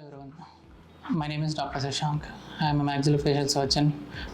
everyone. My name is Dr. Shashank. I am a maxillofacial surgeon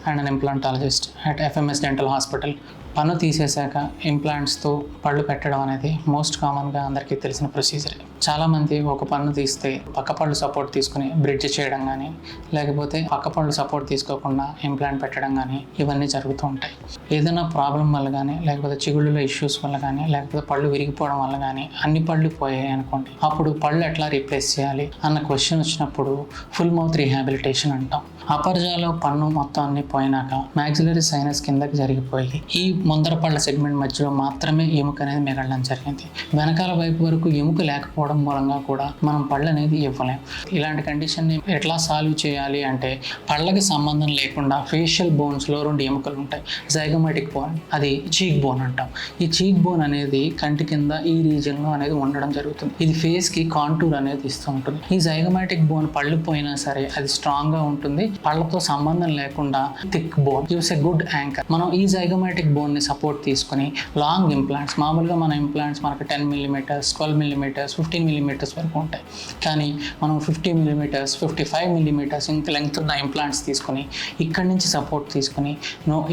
and an implantologist at FMS Dental Hospital. పన్ను తీసేశాక ఇంప్లాంట్స్తో పళ్ళు పెట్టడం అనేది most కామన్గా అందరికీ తెలిసిన ప్రొసీజర్. చాలామంది ఒక పన్ను తీస్తే పక్క పళ్ళు సపోర్ట్ తీసుకుని బ్రిడ్జ్ చేయడం కానీ, లేకపోతే పక్క పళ్ళు సపోర్ట్ తీసుకోకుండా ఇంప్లాంట్ పెట్టడం కానీ ఇవన్నీ జరుగుతూ ఉంటాయి. ఏదైనా ప్రాబ్లం వల్ల కానీ, లేకపోతే చిగుళ్ళలో ఇష్యూస్ వల్ల కానీ, లేకపోతే పళ్ళు విరిగిపోవడం వల్ల కానీ అన్ని పళ్ళు పోయాయి అనుకోండి, అప్పుడు పళ్ళు ఎట్లా రీప్లేస్ చేయాలి అన్న క్వశ్చన్ వచ్చినప్పుడు ఫుల్ మౌత్ రీహాబిలిటేషన్ అంటాం. అపర్జాలో పన్ను మొత్తం అన్ని పోయినాక మ్యాక్సిలరీ సైనస్ కిందకి జరిగిపోయి ఈ ముందర పళ్ళ సెగ్మెంట్ మధ్యలో మాత్రమే ఎముక అనేది మిగలడం జరిగింది. వెనకాల వైపు వరకు ఎముక లేకపోవడం మూలంగా కూడా మనం పళ్ళు అనేది ఇవ్వలేం. ఇలాంటి కండిషన్ని ఎట్లా సాల్వ్ చేయాలి అంటే, పళ్ళకి సంబంధం లేకుండా ఫేషియల్ బోన్స్లో 2 ఎముకలు ఉంటాయి. జైగోమాటిక్ బోన్, అది చీక్ బోన్ అంటాం. ఈ చీక్ బోన్ అనేది కంటి కింద ఈ రీజియన్లో అనేది ఉండడం జరుగుతుంది. ఇది ఫేస్కి కాంటూర్ అనేది ఇస్తూ ఉంటుంది. ఈ జైగోమాటిక్ బోన్ పళ్ళు పోయినా సరే అది స్ట్రాంగ్గా ఉంటుంది. పళ్ళతో సంబంధం లేకుండా thick bone gives a good anchor. మనం ఈ జైగోమాటిక్ బోన్ని సపోర్ట్ తీసుకుని లాంగ్ ఇంప్లాంట్స్, మామూలుగా మన ఇంప్లాంట్స్ మనకు 10 mm, 12 mm, 15 mm వరకు ఉంటాయి. కానీ మనం 50 mm, 55 mm ఇంత లెంగ్త్ ఉన్న ఇంప్లాంట్స్ తీసుకుని ఇక్కడి నుంచి సపోర్ట్ తీసుకుని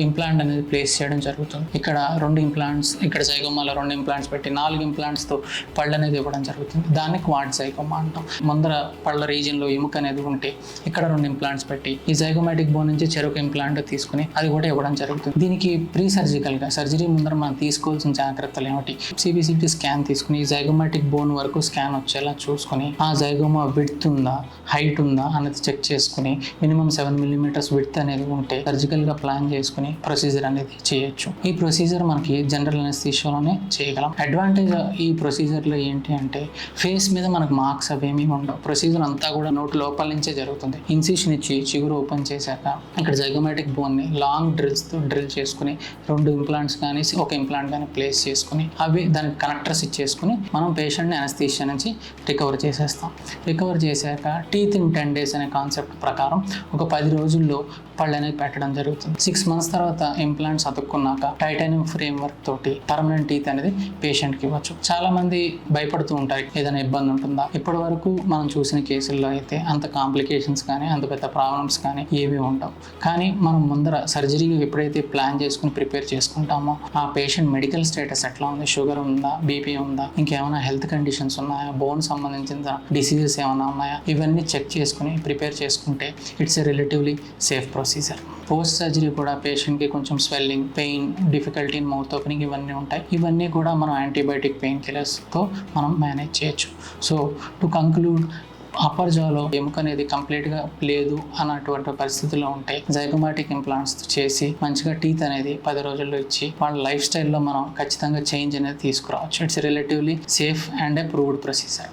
ఇంప్లాంట్ అనేది ప్లేస్ చేయడం జరుగుతుంది. ఇక్కడ 2 ఇంప్లాంట్స్, ఇక్కడ జైగోమాలో 2 ఇంప్లాంట్స్ పెట్టి 4 ఇంప్లాంట్స్తో పళ్ళు అనేది ఇవ్వడం జరుగుతుంది. దాన్ని క్వాడ్ జైగోమా అంటాం. ముందర పళ్ళ రీజియన్లో ఎముక అనేది ఉంటే ఇక్కడ 2 ఇంప్లాంట్స్ పెట్టి ఈ జైగోమాటిక్ బోన్ నుంచి చెరుకు ఇంప్లాంట్ తీసుకుని అది కూడా ఇవ్వడం జరుగుతుంది. దీనికి ప్రీ సర్జికల్గా సర్జరీ ముందర మనం తీసుకోవాల్సిన జాగ్రత్తలు ఏమిటి? CBCT స్కాన్ తీసుకుని ఈ జైగోమాటిక్ బోన్ వరకు స్కాన్ వచ్చేలా చూసుకుని ఆ జైగోమా విడ్త్ ఉందా, హైట్ ఉందా అనేది చెక్ చేసుకుని మినిమం 7 mm విడ్త్ అనేది ఉంటే సర్జికల్గా ప్లాన్ చేసుకుని ప్రొసీజర్ అనేది చేయొచ్చు. ఈ ప్రొసీజర్ మనకి జనరల్ అనెస్థీషియాలోనే చేయగలం. అడ్వాంటేజ్ ఈ ప్రొసీజర్లో ఏంటి అంటే, ఫేస్ మీద మనకు మార్క్స్ అవేమీ ఉండవు. ప్రొసీజర్ అంతా కూడా నోటి లోపల నుంచే జరుగుతుంది. ఇన్సిషన్ ఇచ్చి చిగురు ఓపెన్ చేశాక ఇక్కడ జైగోమాటిక్ బోన్ని లాంగ్ డ్రిల్స్తో డ్రిల్ చేసుకుని 2 ఇంప్లాంట్స్ కానీ ఒక ఇంప్లాంట్ కానీ ప్లేస్ చేసుకుని అవి దానికి కనెక్టర్స్ ఇచ్చేసుకుని మనం పేషెంట్ని అనెస్థీషియా నుంచి రికవర్ చేసేస్తాం. రికవర్ చేశాక టీత్ ఇన్ 10 days అనే కాన్సెప్ట్ ప్రకారం ఒక 10 రోజుల్లో పళ్ళు అనేది పెట్టడం జరుగుతుంది. 6 months తర్వాత ఇంప్లాంట్స్ అతుక్కున్నాక టైటానియం ఫ్రేమ్ వర్క్ తోటి పర్మనెంట్ టీత్ అనేది పేషెంట్కి ఇవ్వచ్చు. చాలా మంది భయపడుతూ ఉంటారు, ఏదైనా ఇబ్బంది ఉంటుందా? ఇప్పటి వరకు మనం చూసిన కేసుల్లో అయితే అంత కాంప్లికేషన్స్ కానీ అంత పెద్ద ప్రాబ్లమ్స్ కానీ ఏమీ ఉండవు. కానీ మనం ముందర సర్జరీ ఎప్పుడైతే ప్లాన్ చేసుకుని ప్రిపేర్ చేసుకుంటామో ఆ పేషెంట్ మెడికల్ స్టేటస్ ఎట్లా ఉంది, షుగర్ ఉందా, బీపీ ఉందా, ఇంకేమైనా హెల్త్ కండిషన్స్ ఉన్నాయా, బోన్ సంబంధించిన డిసీజెస్ ఏమైనా ఉన్నాయా, ఇవన్నీ చెక్ చేసుకుని ప్రిపేర్ చేసుకుంటే it's a relatively safe procedure. Post surgery కూడా పేషెంట్కి కొంచెం swelling, pain, difficulty in mouth opening ఇవన్నీ ఉంటాయి. ఇవన్నీ కూడా మనం యాంటీబయాటిక్ పెయిన్ కిల్లర్స్తో మనం మేనేజ్ చేయొచ్చు. సో టు కంక్లూడ్, అప్పర్ జాలో ఎముక అనేది కంప్లీట్గా లేదు అన్నటువంటి పరిస్థితుల్లో ఉంటే జైగోమాటిక్ ఇంప్లాంట్స్ చేసి మంచిగా టీత్ అనేది 10 రోజుల్లో ఇచ్చి వాళ్ళ లైఫ్ స్టైల్లో మనం ఖచ్చితంగా చేంజ్ అనేది తీసుకురావచ్చు. It's relatively safe and A proved procedure.